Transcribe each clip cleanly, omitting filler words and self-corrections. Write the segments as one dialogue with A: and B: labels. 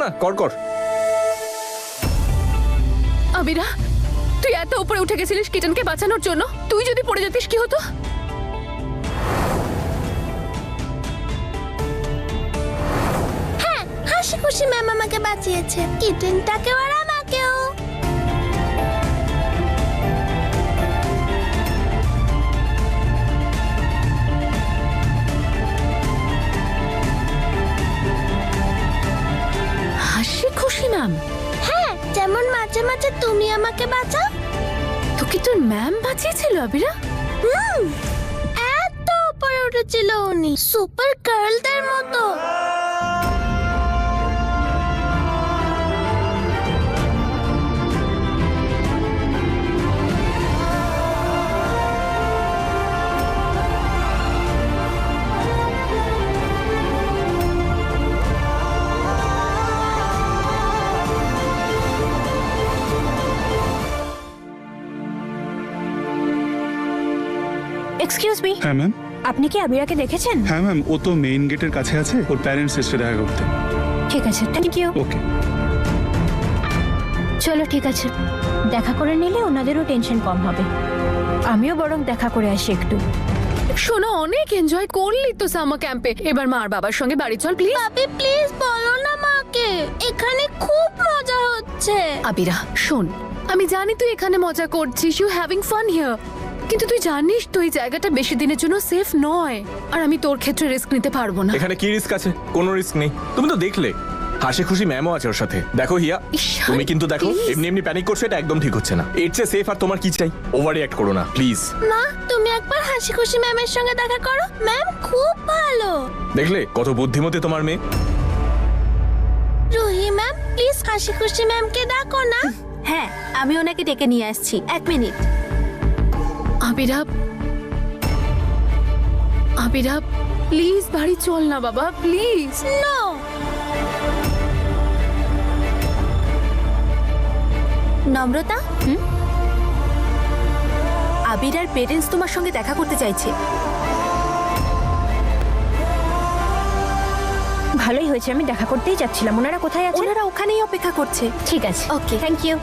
A: না, কর কর।
B: আবিরা, তুই এত উপরে উঠে গেছিলিস কিটনকে বাঁচানোর জন্য, তুই যদি পড়ে যেতিস কি হতো?
C: হ্যাঁ, হাসি খুশি ম্যাম আমাকে বাঁচিয়েছে, কিটেনটাকেও আর আমাকেও।
B: হাসি খুশি ম্যাম?
C: হ্যাঁ, যেমন মাঝে মাঝে তুমি আমাকে বাঁচাও।
B: তোকে তোর ম্যাম বাঁচিয়েছিল আবিরা?
C: এত উপরে উঠেছিল উনি, সুপার গার্লদের মতো।
D: এক্সকিউজ মি,
E: হ্যাঁ ম্যাম।
D: আপনি কি আবিরাকে দেখেছেন?
E: হ্যাঁ ম্যাম, ও তো মেইন গেটের কাছে আছে, ওর প্যারেন্টস এসে দেখা করতে।
D: ঠিক আছে, থ্যাংক ইউ।
E: ওকে।
D: চলো ঠিক আছে, দেখা করে নিলে ওনাদেরও টেনশন কম হবে। আমিও বরং দেখা করে আসি একটু।
B: শোনো, অনেক এনজয় করলি তো সামার ক্যাম্পে, এবার মা আর বাবার সঙ্গে বাড়ি চল প্লিজ।
C: ভাবি প্লিজ বলো না মাকে, এখানে খুব মজা হচ্ছে।
B: আবিরা শোন, আমি জানি তুই এখানে মজা করছিস, ইউ হ্যাভিং ফান হিয়ার, কিন্তু তুই জানিস তো এই জায়গাটা বেশি দিনের জন্য সেফ নয়, আর আমি তোর ক্ষেত্রে রিস্ক নিতে পারবো না।
A: এখানে কি রিস্ক আছে? কোনো রিস্ক নেই, তুমি তো দেখলে। হাসি খুশি ম্যামও আছে ওর সাথে। দেখো হিয়া, তুমি কিন্তু দেখো
B: please।
A: এমনি এমনি প্যানিক করছো, এটা একদম ঠিক হচ্ছে না। এর চেয়ে সেফ আর তোমার কি চাই? ওভার রিঅ্যাক্ট করো না প্লিজ।
C: মা, তুমি একবার হাসি খুশি ম্যামের সঙ্গে দেখা করো, ম্যাম খুব ভালো।
A: দেখলে কত বুদ্ধিমতী তোমার মেয়ে।
C: রুহি ম্যাম, প্লিজ হাসি খুশি ম্যামকে ডাকো না।
F: হ্যাঁ, আমি ওনাকে ডেকে নিয়ে আসছি, 1 মিনিট।
B: আবিরা, আবিরা প্লিজ বাড়ি চল না বাবা, প্লিজ।
C: নো,
F: নম্রতা, আবিরার পেরেন্টস তোমার সঙ্গে দেখা করতে চাইছে।
D: ভালোই হয়েছে, আমি দেখা করতেই যাচ্ছিলাম। ওনারা কোথায় আছেন?
F: ওনারা ওখানেই অপেক্ষা করছে।
D: ঠিক আছে,
F: ওকে,
D: থ্যাংক ইউ।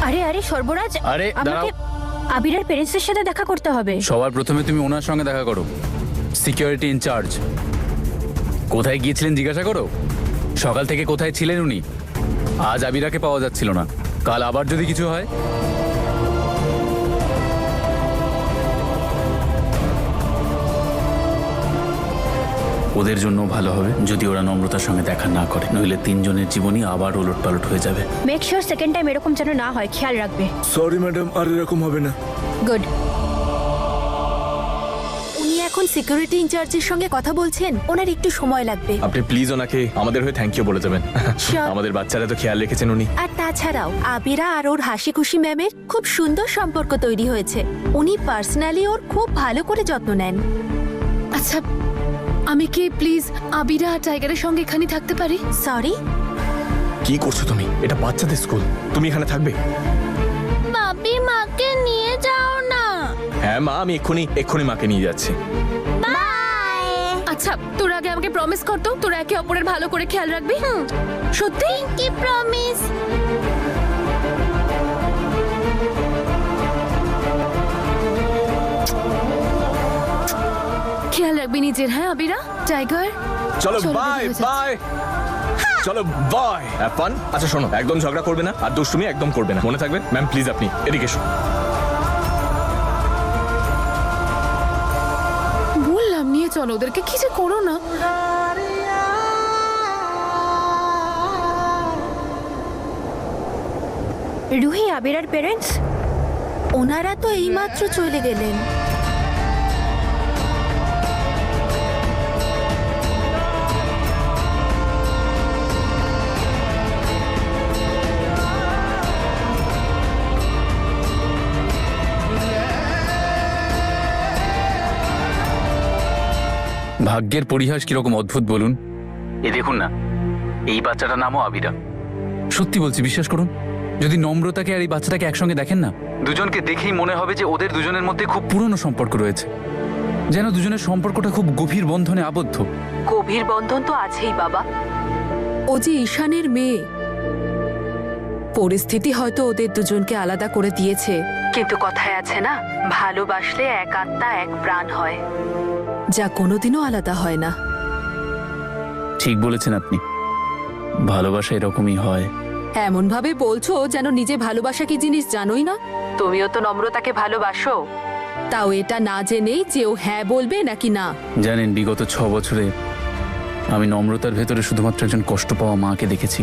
D: আরে আরে সর্বরাজ,
G: আরে,
D: আমাকে আবিরার পেরেন্টসের সাথে দেখা করতে হবে।
G: সবার প্রথমে তুমি ওনার সঙ্গে দেখা করো, সিকিউরিটি ইনচার্জ। কোথায় গিয়েছিলেন জিজ্ঞাসা করো। সকাল থেকে কোথায় ছিলেন উনি? আজ আবিরাকে পাওয়া যাচ্ছিল না, কাল আবার যদি কিছু হয়। ওদের জন্য ভালো হবে যদি ওরা নম্রতার সঙ্গে দেখা না করে, নইলে তিনজনের জীবনই আবার ওলটপালট হয়ে যাবে।
D: মেক শিওর সেকেন্ড টাইম এরকম যেন না হয়, খেয়াল রাখবে।
H: সরি ম্যাডাম, আর এরকম হবে না।
D: গুড।
F: উনি এখন সিকিউরিটি ইনচার্জের সঙ্গে কথা বলছেন, ওনার একটু সময় লাগবে।
A: আপনি প্লিজ ওনাকে আমাদের হয়ে থ্যাংক ইউ বলে যাবেন।
F: Sure.
A: আমাদের বাচ্চারা তো খেয়াল রেখেছেন উনি।
F: আর তাছাড়াও আবিরা আর ওর হাসি খুশি ম্যামের খুব সুন্দর সম্পর্ক তৈরি হয়েছে। উনি পার্সোনালি ওর খুব ভালো করে যত্ন নেন।
B: আচ্ছা, আমি কি প্লিজ আবিরা আর টাইগারের সঙ্গে এখানে থাকতে পারি?
F: সরি,
A: কি করছো তুমি? এটা বাচ্চাদের স্কুল, তুমি এখানে থাকবে?
C: ভাবি মাকে নিয়ে যাও না।
A: হ্যাঁ মা, আমি এক্ষুনি মাকে নিয়ে যাচ্ছি।
C: বাই।
B: আচ্ছা, তোর আগে আমাকে প্রমিস কর তো তোরা একে অপরের ভালো করে খেয়াল রাখবি। সত্যি?
C: কি প্রমিস?
B: খেয়াল রাখবি নিজের, হ্যাঁ আবিরা? টাইগার
A: চলো
B: চলো,
A: বাই
B: বেরিয়ে যাচ্ছি।
A: বাই। চলো বাই, হ্যাভ ফান। আচ্ছা শোনো, একদম ঝগড়া করবে না আর দুষ্টুমি একদম করবে না, মনে থাকবে। ম্যাম প্লিজ আপনি এদিকে এসো।
B: বললাম নিয়ে চলো ওদেরকে, কি যে করো না।
D: রুহি আবিরার পেরেন্টস?
F: ওনারা তো এইমাত্র চলে গেলেন।
G: ভাগ্যের পরিহাস কিরকম অদ্ভুত বলুন। এ দেখুন না, এই বাচ্চাটার নামও আবিরা। সত্যি বলছি, বিশ্বাস করুন, যদি নম্রতাকে আর এই বাচ্চাটাকে একসঙ্গে দেখেন না, দুজনকে দেখেই মনে হবে যে ওদের দুজনের মধ্যে খুব পুরনো সম্পর্ক রয়েছে, যেন দুজনের সম্পর্কটা খুব গভীর বন্ধনে আবদ্ধ।
F: গভীর বন্ধন তো আছেই বাবা। ও যে ঈশানের মেয়ে, পরিস্থিতি হয়তো ওদের দুজনকে আলাদা করে দিয়েছে, কিন্তু কথায় আছে না, ভালোবাসলে এক আত্মা এক প্রাণ হয়, যা কোনোদিনও আলাদা হয় না।
G: ঠিক বলেছেন আপনি, ভালোবাসা এরকমই হয়।
F: এমন ভাবে বলছো যেন নিজে ভালোবাসা কি জিনিস জানোই না। তুমিও তো নম্রতাকে ভালোবাসো, তাও এটা না জেনেই যে ও হ্যাঁ বলবে নাকি না।
G: জানেন, বিগত 6 বছরে আমি নম্রতার ভেতরে শুধুমাত্র একজন কষ্ট পাওয়া মাকে দেখেছি।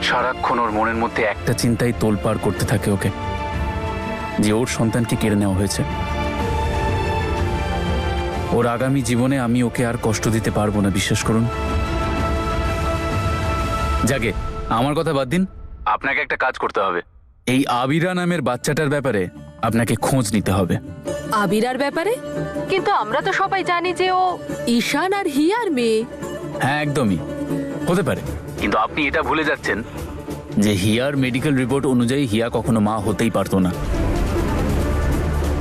G: সারাক্ষণ ওর মনের মধ্যে একটা চিন্তাই তোলপাড় করতে থাকে ওকে, যে ওর সন্তানকে কেড়ে নেওয়া হয়েছে। ওর আগামী জীবনে আমি ওকে আর কষ্ট দিতে পারবো না, বিশ্বাস করুন। যাকে আমার কথা বাদ দিন, আপনাকে একটা কাজ করতে হবে। এই আবিরা নামের বাচ্চাটার ব্যাপারে আপনাকে খোঁজ নিতে হবে।
F: আবিরার ব্যাপারে? কিন্তু আমরা তো সবাই জানি যে ও ঈশান আর হিয়ার মেয়ে।
G: হ্যাঁ, একদমই হতে পারে, কিন্তু আপনি এটা ভুলে যাচ্ছেন যে হিয়ার মেডিকেল রিপোর্ট অনুযায়ী হিয়া কখনো মা হতেই পারতো না।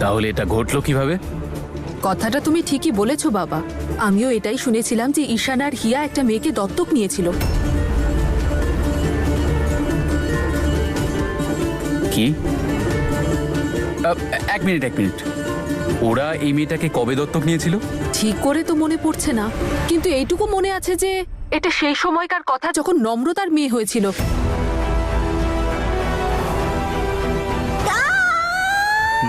G: তাহলে এটা ঘটলো কিভাবে?
F: কথাটা তুমি ঠিকই বলেছো বাবা। আমিও এটাই শুনেছিলাম যে ঈশান আর হিয়া একটা মেয়েকে দত্তক নিয়েছিল।
G: কি? এক মিনিট। ওরা এই মেয়েটাকে কবে দত্তক নিয়েছিল?
F: ঠিক করে তো মনে পড়ছে না, কিন্তু এইটুকু মনে আছে যে এটা সেই সময়কার কথা যখন নম্রতার মেয়ে হয়েছিল।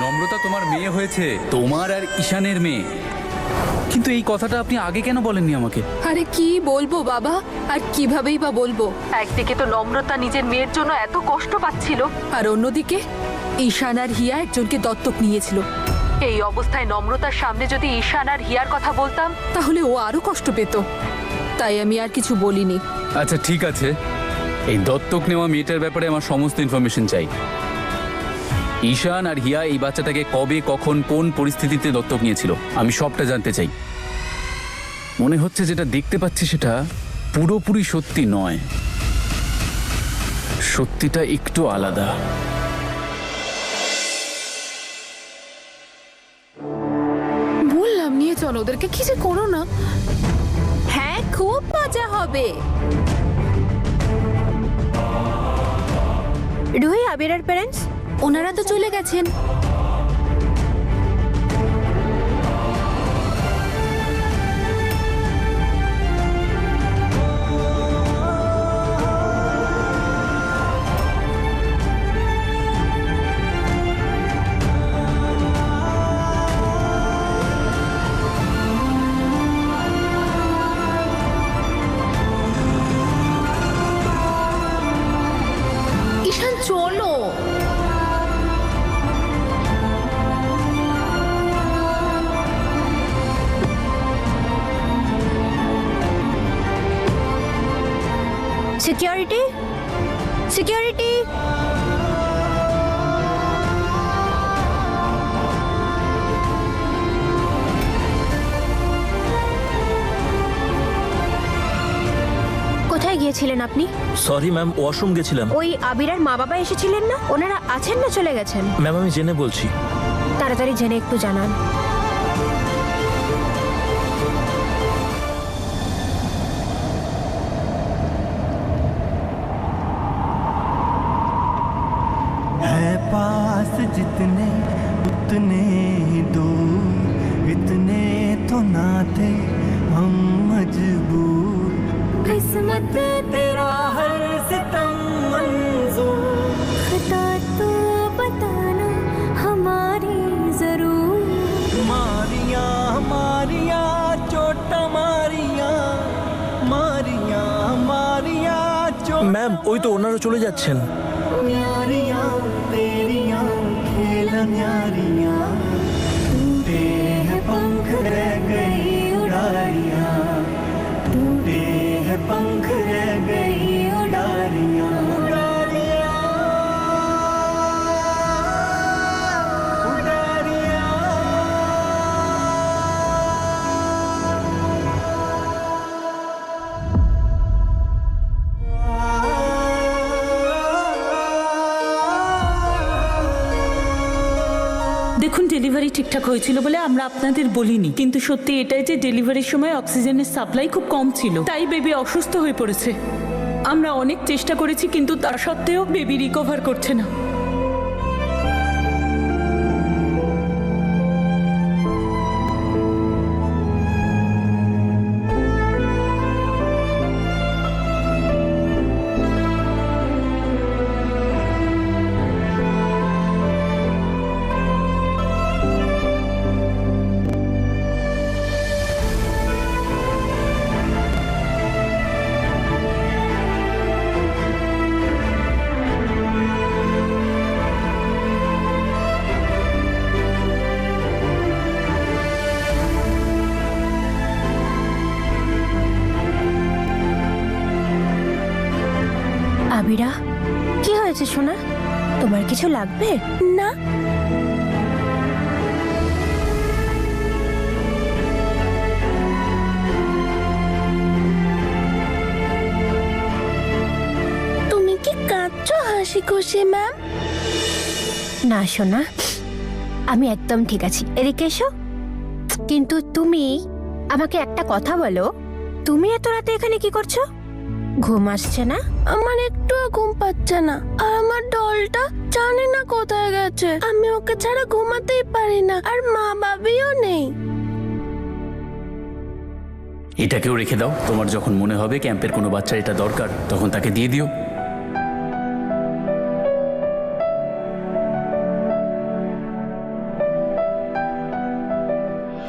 G: নম্রতা তোমার মেয়ে হয়েছে, তোমার আর ঈশানের মেয়ে। কিন্তু এই কথাটা আপনি আগে কেন বলেননি আমাকে?
F: আরে কি বলবো বাবা, আর কিভাবেই বা বলবো। একদিকে তো নম্রতা নিজের মেয়ের জন্য এত কষ্ট পাচ্ছিল, আর অন্যদিকে ঈশান আর হিয়া একজনকে দত্তক নিয়েছিল। এই অবস্থায় নম্রতার সামনে যদি ঈশান আর হিয়ার কথা বলতাম, তাহলে ও আরো কষ্ট পেত। তাই আমি আর কিছু বলিনি।
G: আচ্ছা ঠিক আছে, এই দত্তক নেওয়া মেয়েটার ব্যাপারে আমার সমস্ত ইনফরমেশন চাই। ঈশান আর হিয়া এই বাচ্চাটাকে কবে, কখন, কোন পরিস্থিতিতে দত্তক নিয়েছিল, আমি সবটা জানতে চাই। মনে হচ্ছে যেটা দেখতে পাচ্ছি সেটা পুরোপুরি সত্যি নয়, সত্যিটা একটু আলাদা।
B: বললাম নিয়ে চলো ওদেরকে, কি যে করো না।
F: হ্যাঁ, খুব মজা হবে।
D: রুহি, আবিরার প্যারেন্টস?
F: ওনারা তো চলে গেছেন।
B: ঈশান চলো।
D: Security, security. কোথায় গিয়েছিলেন আপনি?
H: সরি ম্যাম, ওয়াশরুম গেছিলাম।
D: ওই আবিরার মা বাবা এসেছিলেন না? ওনারা আছেন না চলে গেছেন?
H: ম্যাম আমি জেনে বলছি।
D: তাড়াতাড়ি জেনে একটু জানান।
I: है पास जितने उतने ही दूर, इतने तो ना थे हम मजबूर। किस्मत तेरा हर सितम मंजूर, खुदा तो बताना हमारी जरूर। मारिया मारिया चोटा मारिया, मारिया मारिया चोट। ম্যাম ওই তো ওনারা চলে যাচ্ছেন। न्यारियां तेरियां खेल न्यारियां, टूटे हैं पंख रह गई उड़ारियां, टूटे हैं पंख रह गई उड़ारियां, उड़ारियां उड़ारियां।
J: দেখুন, ডেলিভারি ঠিকঠাক হয়েছিল বলে আমরা আপনাদের বলিনি, কিন্তু সত্যি এটাই যে ডেলিভারির সময় অক্সিজেনের সাপ্লাই খুব কম ছিল, তাই বেবি অসুস্থ হয়ে পড়েছে। আমরা অনেক চেষ্টা করেছি, কিন্তু তা সত্ত্বেও বেবি রিকভার করছে না।
D: আবিরা, কি হয়েছে সোনা? তোমার কিছু লাগবে?
C: না, তুমি কি কাঁদছো হাসি খুশি ম্যাম?
D: না সোনা, আমি একদম ঠিক আছি। এদিকে এসো। কিন্তু তুমি আমাকে একটা কথা বলো, তুমি এত রাতে এখানে কি করছো? ঘুম আসছে না?
C: আমার একটু ঘুম পাচ্ছে না, আর আমার ডলটা জানি না কোথায় গেছে। আমি ওকে ছাড়া ঘুমাতেই পারি না, আর মা বাবিও নেই।
G: এটাকেও রেখে দাও, তোমার যখন মনে হবে ক্যাম্পের কোনো বাচ্চার এটা দরকার তখন তাকে দিয়ে দিও।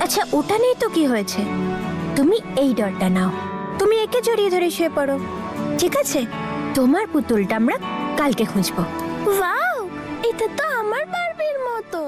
D: আচ্ছা, ওটা নেই তো কি হয়েছে? তুমি এই ডলটা নাও, তুমি একে জড়িয়ে ধরে শুয়ে পড়ো, ঠিক আছে? তোমার পুতুলটা আমরা কালকে খুঁজবো।
C: ওয়াও, এটা তো আমার বারবির মতো।